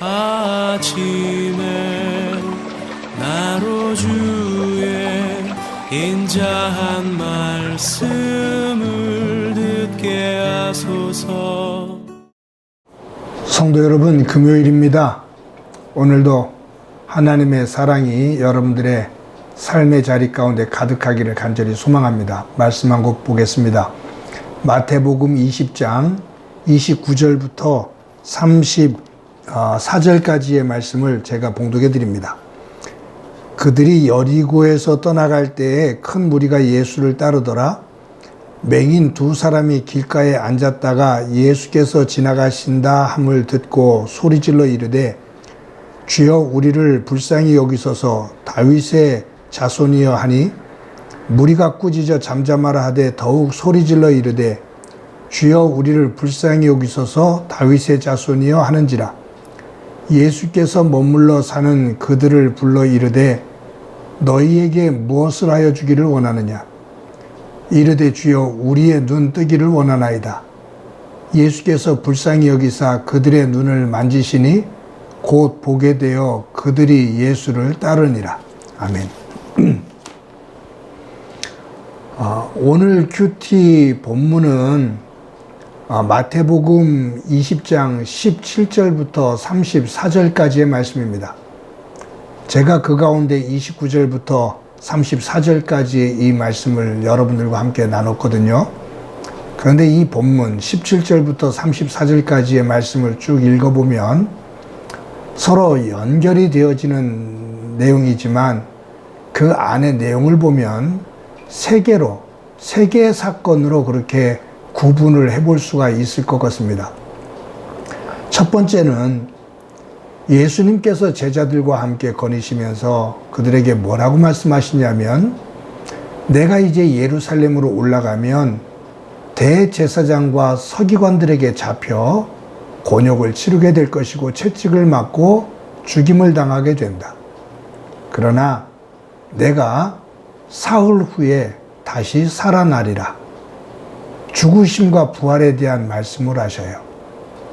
아침에 나로 주의 인자한 말씀을 듣게 하소서. 성도 여러분, 금요일입니다. 오늘도 하나님의 사랑이 여러분들의 삶의 자리 가운데 가득하기를 간절히 소망합니다. 말씀 한 곡 보겠습니다. 마태복음 20장 29절부터 34절까지의 말씀을 제가 봉독해 드립니다. 그들이 여리고에서 떠나갈 때에 큰 무리가 예수를 따르더라. 맹인 두 사람이 길가에 앉았다가 예수께서 지나가신다 함을 듣고 소리질러 이르되 주여 우리를 불쌍히 여기소서. 다윗의 자손이여 하니 무리가 꾸짖어 잠잠하라 하되 더욱 소리질러 이르되 주여 우리를 불쌍히 여기소서. 다윗의 자손이여 하는지라. 예수께서 머물러 사는 그들을 불러 이르되 너희에게 무엇을 하여 주기를 원하느냐. 이르되 주여 우리의 눈 뜨기를 원하나이다. 예수께서 불쌍히 여기사 그들의 눈을 만지시니 곧 보게 되어 그들이 예수를 따르니라. 아멘. 오늘 큐티 본문은 마태복음 20장 17절부터 34절까지의 말씀입니다. 제가 그 가운데 29절부터 34절까지 이 말씀을 여러분들과 함께 나눴거든요. 그런데 이 본문 17절부터 34절까지의 말씀을 쭉 읽어보면 서로 연결이 되어지는 내용이지만 그 안의 내용을 보면 세 개의 사건으로 그렇게 구분을 해볼 수가 있을 것 같습니다. 첫 번째는 예수님께서 제자들과 함께 거니시면서 그들에게 뭐라고 말씀하시냐면 내가 이제 예루살렘으로 올라가면 대제사장과 서기관들에게 잡혀 곤욕을 치르게 될 것이고 채찍을 맞고 죽임을 당하게 된다. 그러나 내가 사흘 후에 다시 살아나리라. 죽으심과 부활에 대한 말씀을 하셔요.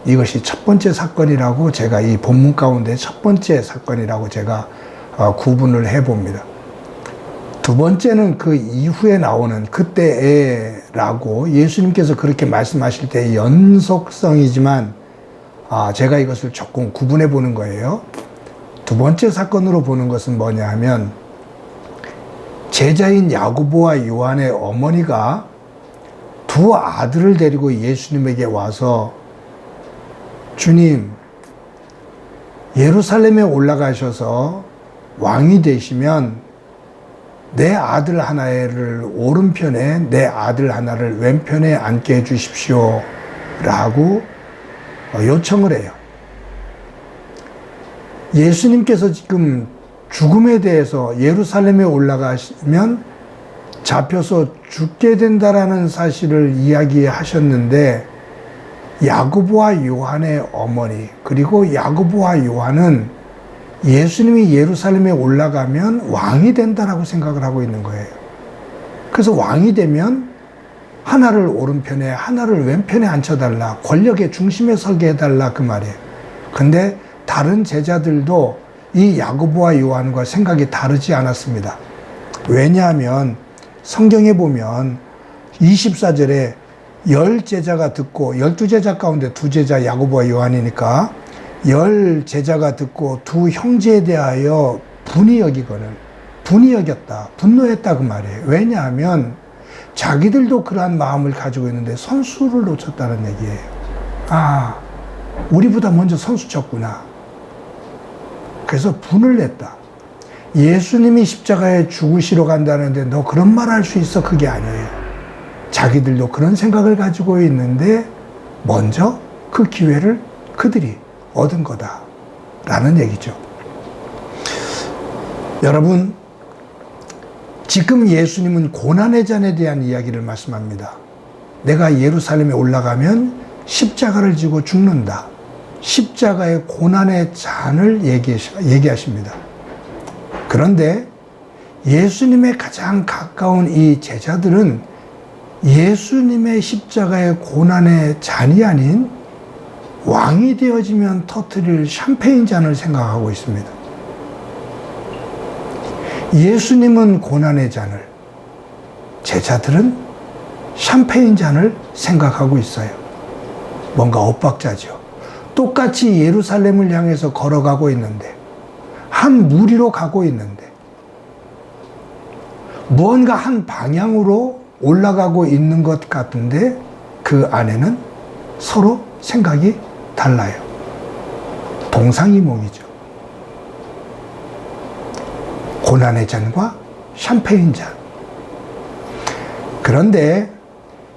이것이 첫 번째 사건이라고 제가 이 본문 가운데 첫 번째 사건이라고 제가 구분을 해봅니다. 두 번째는 그 이후에 나오는 그때에라고 예수님께서 그렇게 말씀하실 때의 연속성이지만 제가 이것을 조금 구분해 보는 거예요. 두 번째 사건으로 보는 것은 뭐냐 하면 제자인 야고보와 요한의 어머니가 두 아들을 데리고 예수님에게 와서 주님, 예루살렘에 올라가셔서 왕이 되시면 내 아들 하나를 오른편에 내 아들 하나를 왼편에 앉게 해주십시오 라고 요청을 해요. 예수님께서 지금 죽음에 대해서 예루살렘에 올라가시면 잡혀서 죽게 된다라는 사실을 이야기하셨는데 야고보와 요한의 어머니 그리고 야고보와 요한은 예수님이 예루살렘에 올라가면 왕이 된다라고 생각을 하고 있는 거예요. 그래서 왕이 되면 하나를 오른편에 하나를 왼편에 앉혀달라. 권력의 중심에 서게 해달라 그 말이에요. 근데 다른 제자들도 이 야고보와 요한과 생각이 다르지 않았습니다. 왜냐하면 성경에 보면 24절에 10제자가 듣고 12제자 가운데 2제자 야고보와 요한이니까 10제자가 듣고 두 형제에 대하여 분이 여겼다. 분노했다 그 말이에요. 왜냐하면 자기들도 그러한 마음을 가지고 있는데 선수를 놓쳤다는 얘기예요. 우리보다 먼저 선수 쳤구나. 그래서 분을 냈다. 예수님이 십자가에 죽으시러 간다는데 너 그런 말 할 수 있어? 그게 아니에요. 자기들도 그런 생각을 가지고 있는데 먼저 그 기회를 그들이 얻은 거다라는 얘기죠. 여러분, 지금 예수님은 고난의 잔에 대한 이야기를 말씀합니다. 내가 예루살렘에 올라가면 십자가를 지고 죽는다. 십자가의 고난의 잔을 얘기하십니다. 그런데 예수님의 가장 가까운 이 제자들은 예수님의 십자가의 고난의 잔이 아닌 왕이 되어지면 터뜨릴 샴페인 잔을 생각하고 있습니다. 예수님은 고난의 잔을, 제자들은 샴페인 잔을 생각하고 있어요. 뭔가 엇박자죠. 똑같이 예루살렘을 향해서 걸어가고 있는데, 한 무리로 가고 있는데, 무언가 한 방향으로 올라가고 있는 것 같은데 그 안에는 서로 생각이 달라요. 동상이몽이죠. 고난의 잔과 샴페인 잔. 그런데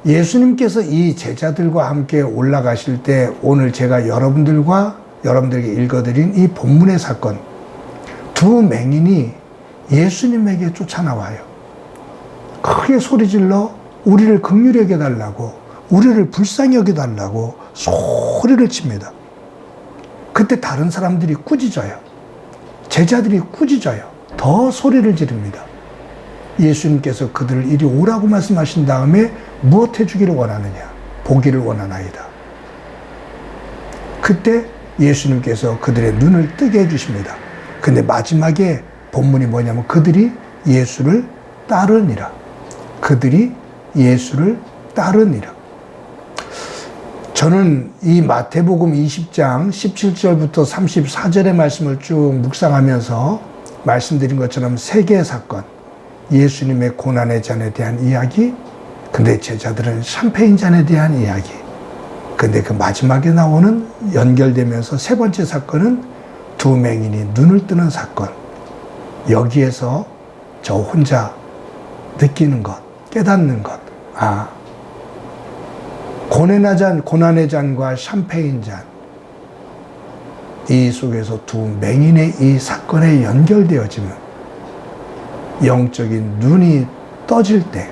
예수님께서 이 제자들과 함께 올라가실 때 오늘 제가 여러분들에게 읽어드린 이 본문의 사건, 두 맹인이 예수님에게 쫓아나와요. 크게 소리질러 우리를 긍휼히 여겨달라고, 우리를 불쌍히 여겨달라고 소리를 칩니다. 그때 다른 사람들이 꾸짖어요. 제자들이 꾸짖어요. 더 소리를 지릅니다. 예수님께서 그들을 이리 오라고 말씀하신 다음에 무엇 해주기를 원하느냐? 보기를 원하나이다. 그때 예수님께서 그들의 눈을 뜨게 해주십니다. 근데 마지막에 본문이 뭐냐면 그들이 예수를 따르니라. 그들이 예수를 따르니라. 저는 이 마태복음 20장 17절부터 34절의 말씀을 쭉 묵상하면서 말씀드린 것처럼 세 개의 사건, 예수님의 고난의 잔에 대한 이야기, 근데 제자들은 샴페인 잔에 대한 이야기, 근데 그 마지막에 나오는 연결되면서 세 번째 사건은 두 맹인이 눈을 뜨는 사건. 여기에서 저 혼자 느끼는 것, 깨닫는 것, 고난의 잔과 샴페인 잔, 이 속에서 두 맹인의 이 사건에 연결되어지면 영적인 눈이 떠질 때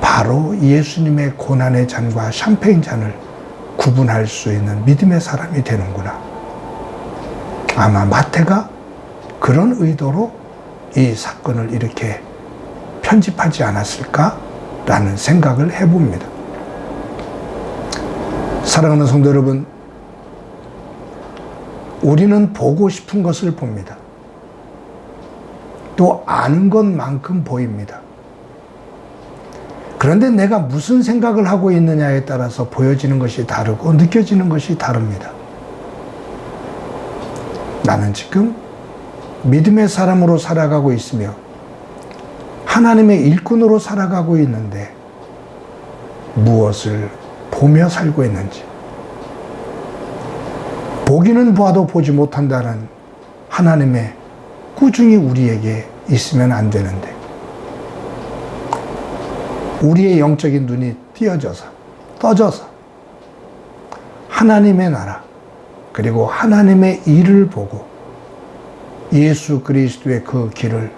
바로 예수님의 고난의 잔과 샴페인 잔을 구분할 수 있는 믿음의 사람이 되는구나. 아마 마태가 그런 의도로 이 사건을 이렇게 편집하지 않았을까라는 생각을 해봅니다. 사랑하는 성도 여러분, 우리는 보고 싶은 것을 봅니다. 또 아는 것만큼 보입니다. 그런데 내가 무슨 생각을 하고 있느냐에 따라서 보여지는 것이 다르고 느껴지는 것이 다릅니다. 나는 지금 믿음의 사람으로 살아가고 있으며 하나님의 일꾼으로 살아가고 있는데 무엇을 보며 살고 있는지, 보기는 봐도 보지 못한다는 하나님의 꾸중이 우리에게 있으면 안 되는데, 우리의 영적인 눈이 떠져서 하나님의 나라 그리고 하나님의 일을 보고 예수 그리스도의 그 길을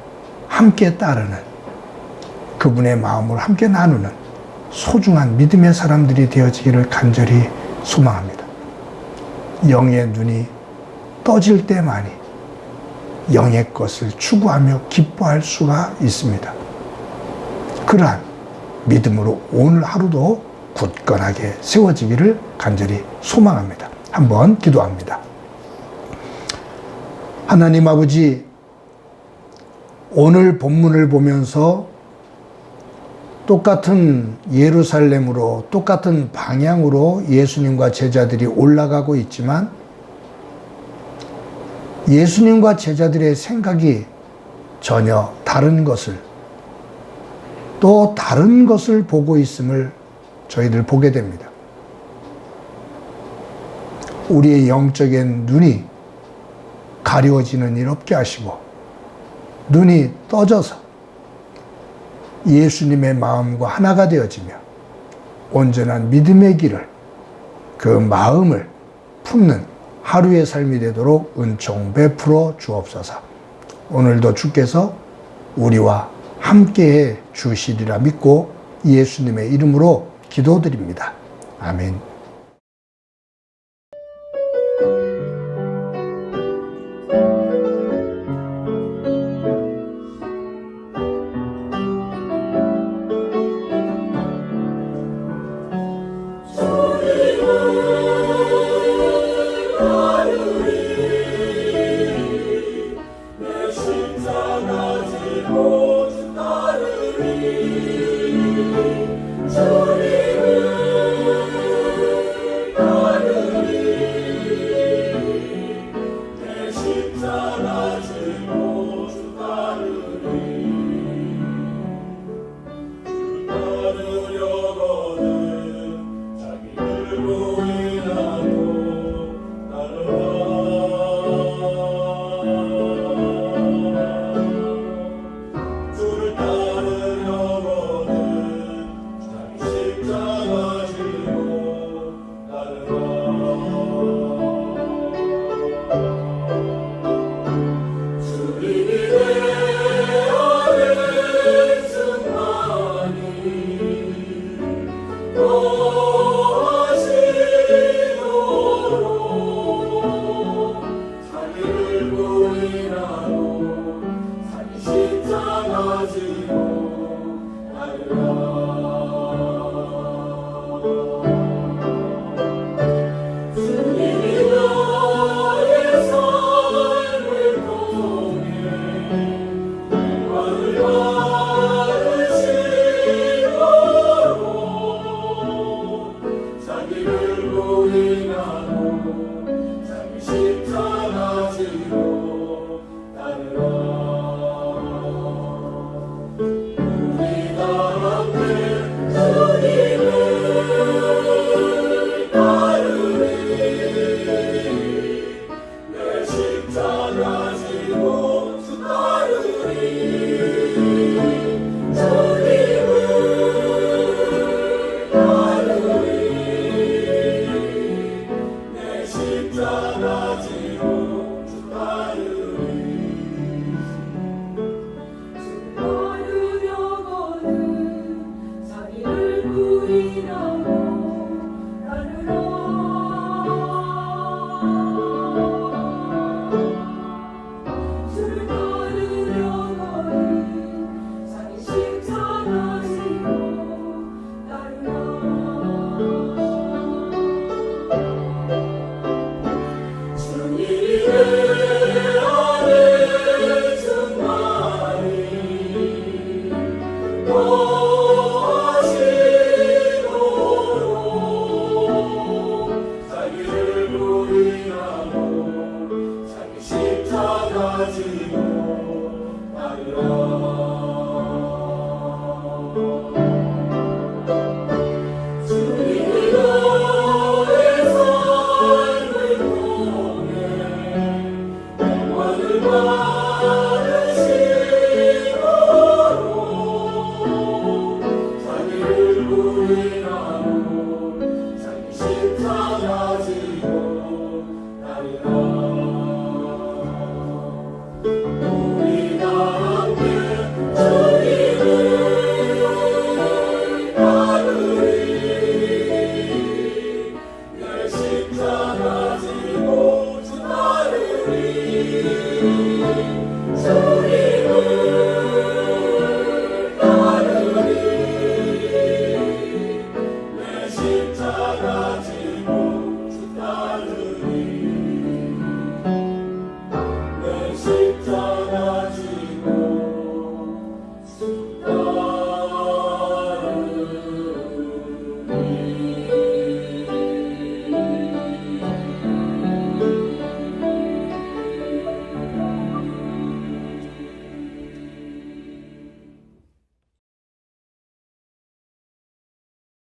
함께 따르는, 그분의 마음을 함께 나누는 소중한 믿음의 사람들이 되어지기를 간절히 소망합니다. 영의 눈이 떠질 때만이 영의 것을 추구하며 기뻐할 수가 있습니다. 그러한 믿음으로 오늘 하루도 굳건하게 세워지기를 간절히 소망합니다. 한번 기도합니다. 하나님 아버지, 오늘 본문을 보면서 똑같은 예루살렘으로, 똑같은 방향으로 예수님과 제자들이 올라가고 있지만 예수님과 제자들의 생각이 전혀 다른 것을, 또 다른 것을 보고 있음을 저희들 보게 됩니다. 우리의 영적인 눈이 가려워지는 일 없게 하시고 눈이 떠져서 예수님의 마음과 하나가 되어지며 온전한 믿음의 길을, 그 마음을 품는 하루의 삶이 되도록 은총 베풀어 주옵소서. 오늘도 주께서 우리와 함께해 주시리라 믿고 예수님의 이름으로 기도드립니다. 아멘. 소리만 주님을